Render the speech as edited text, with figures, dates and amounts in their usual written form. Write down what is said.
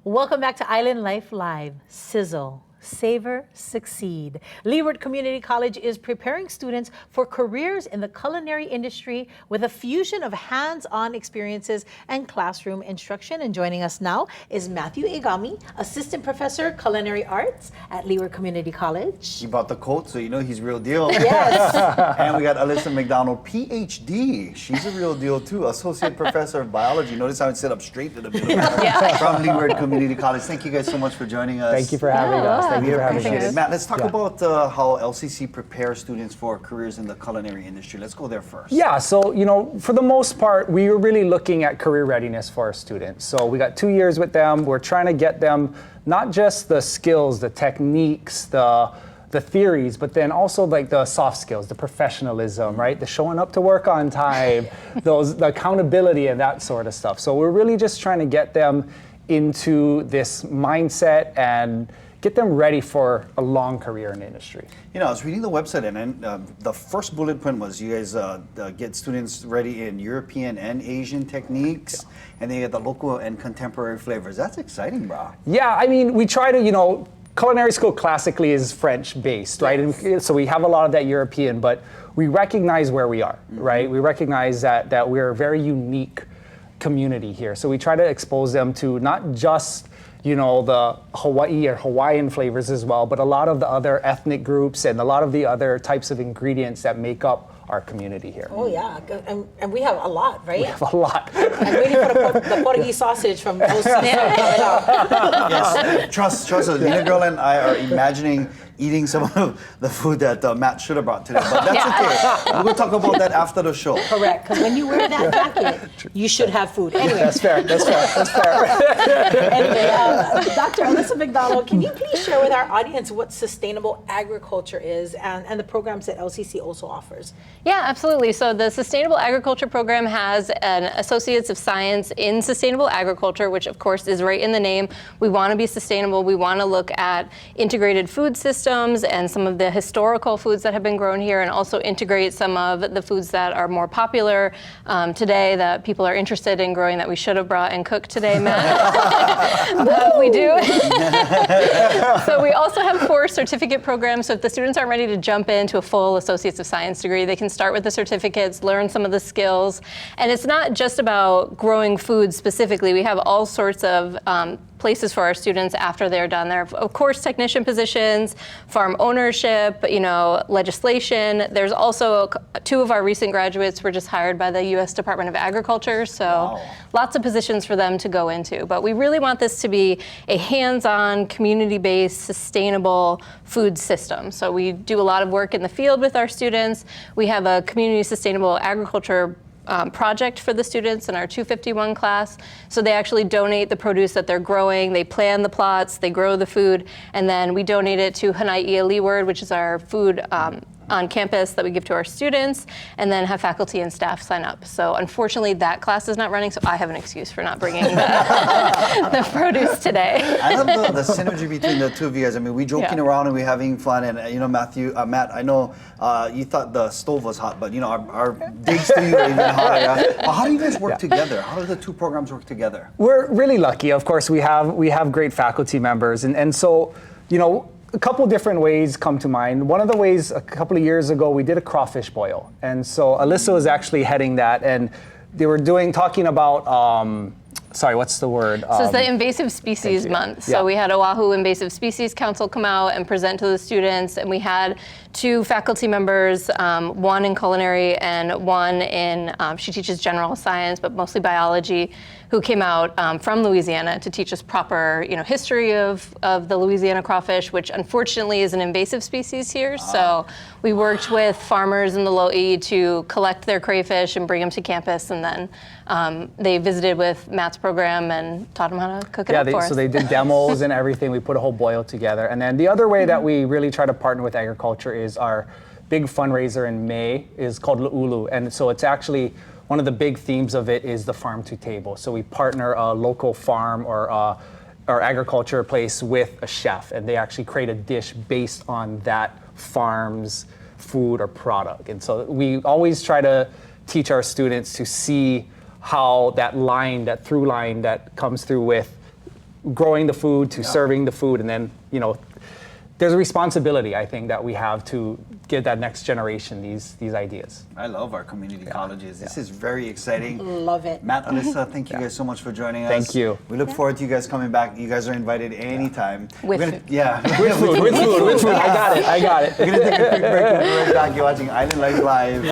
Welcome back to Island Life Live. Sizzle, savor, succeed. Leeward Community College is preparing students for careers in the culinary industry with a fusion of hands-on experiences and classroom instruction. And joining us now is Matthew Igami, Assistant Professor, Culinary Arts at Leeward Community College. He bought the coat, so you know he's real deal. Yes. And we got Alyssa McDonald, PhD. She's a real deal too, Associate Professor of Biology. Notice how I sit up straight in the middle from Leeward Community College. Thank you guys so much for joining us. Thank you for having us. Thank We you for having appreciate us. it. Matt, let's talk about how LCC prepares students for careers in the culinary industry. Let's go there first. Yeah, so, for the most part, we were really looking at career readiness for our students. So we got 2 years with them. We're trying to get them not just the skills, the techniques, the theories, but then also like the soft skills, the professionalism, right? The showing up to work on time, the accountability and that sort of stuff. So we're really just trying to get them into this mindset and get them ready for a long career in the industry. I was reading the website, and the first bullet point was you guys get students ready in European and Asian techniques, and they get the local and contemporary flavors. That's exciting, bro. Yeah, we try to, culinary school classically is French-based, right? And so we have a lot of that European, but we recognize where we are, right? We recognize that we're a very unique community here. So we try to expose them to not just the Hawaii or Hawaiian flavors as well, but a lot of the other ethnic groups and a lot of the other types of ingredients that make up our community here. Oh yeah, and we have a lot, right? We have a lot. I'm waiting for the Portuguese sausage from OCC. Yes, trust us. Nina Girl and I are imagining eating some of the food that Matt should have brought today, but that's okay. We'll talk about that after the show. Correct, because when you wear that jacket, you should have food. Anyway. That's fair. Anyway, Dr. Alyssa McDonald, can you please share with our audience what sustainable agriculture is and the programs that LCC also offers? Yeah, absolutely. So the Sustainable Agriculture Program has an Associates of Science in Sustainable Agriculture, which of course is right in the name. We want to be sustainable. We want to look at integrated food systems and some of the historical foods that have been grown here, and also integrate some of the foods that are more popular today that people are interested in growing that we should have brought and cooked today, Matt. But we do. So we also have 4 certificate programs. So if the students aren't ready to jump into a full Associates of Science degree, they can start with the certificates, learn some of the skills. And it's not just about growing food specifically. We have all sorts of places for our students after they're done there. Of course, technician positions, farm ownership, legislation. There's also 2 of our recent graduates were just hired by the U.S. Department of Agriculture, so lots of positions for them to go into. But we really want this to be a hands-on, community-based, sustainable food system. So we do a lot of work in the field with our students. We have a community sustainable agriculture project for the students in our 251 class. So they actually donate the produce that they're growing, they plan the plots, they grow the food, and then we donate it to Hanai'ia Leeward, which is our food on campus that we give to our students, and then have faculty and staff sign up. So unfortunately that class is not running, so I have an excuse for not bringing the produce today. I love the synergy between the two of you guys. We joking around and we're having fun, and Matt, I know you thought the stove was hot, but our digs to you are even hotter. How do you guys work together? How do the 2 programs work together? We're really lucky. Of course, we have great faculty members, and so a couple different ways come to mind. One of the ways, a couple of years ago, we did a crawfish boil. And so Alyssa was actually heading that, and they were talking about, sorry, what's the word? So it's the Invasive Species Month. So we had Oahu Invasive Species Council come out and present to the students, and we had 2 faculty members, one in culinary and one in, she teaches general science, but mostly biology, who came out from Louisiana to teach us proper, history of the Louisiana crawfish, which unfortunately is an invasive species here. So we worked with farmers in the Lo'i to collect their crayfish and bring them to campus, and then they visited with Matt's program and taught them how to cook it up for us. So they did demos and everything. We put a whole boil together. And then the other way that we really try to partner with agriculture is our big fundraiser in May is called Lu'ulu. And so it's actually, one of the big themes of it is the farm to table. So we partner a local farm or agriculture place with a chef, and they actually create a dish based on that farm's food or product. And so we always try to teach our students to see how that through line that comes through with growing the food to serving the food, and then, you know, there's a responsibility, I think, that we have to give that next generation these ideas. I love our community colleges. This is very exciting. Love it. Matt, Alyssa, thank you guys so much for joining us. Thank you. We look forward to you guys coming back. You guys are invited anytime. With We're gonna- food. Yeah. With food. I got it. We're going to take a quick break. We'll be right back. You're watching Island Life Live.